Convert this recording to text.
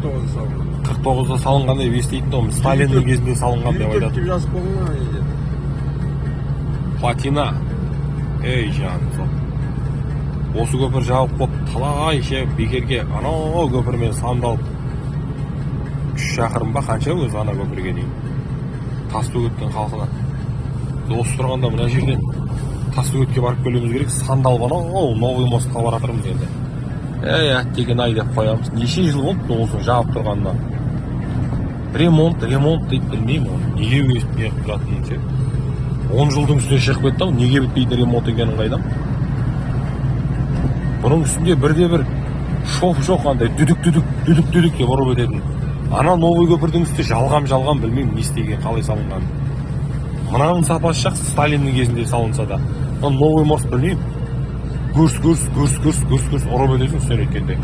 49'da салынған. 49'да салынған деп еститін тұғым. Сталиннің кезінде салынған деп айтады. Үйді жазып қойған ма неде? Платина. Ей жан, осы көпір жауып қойып, талай бекерге анау көпірмен сандалып 3 шақырым ба қанша өзі ана көпірге дейін Тасбөгеттен халқына. Осы тұрғанда мына жерден Тасбөгетке барып келуіміз керек, сандалып анау новый мостқа баратырмыз енді. Әттеген ай деп қоямыз. Неше жыл болды осыны жауып тұрғанына. Ремонт дейді, білмеймін оны. Неге неғып тұратынын ше. 10 жылдың үстіне шығып кетті, неге бітпейді ремонт екенін қайдам. Бұның үстінде бірде-бір шоқ андай дүдік деп ұрып өтетін. Ана новый көпірдің үсті жалғам білмеймін не істеген, қалай салынған. Мынаның сапасы жақсы, Сталиннің кезінде салынса да. Новый мост білмеймін. Гүрс ұрып өтесің үстіне өткенде.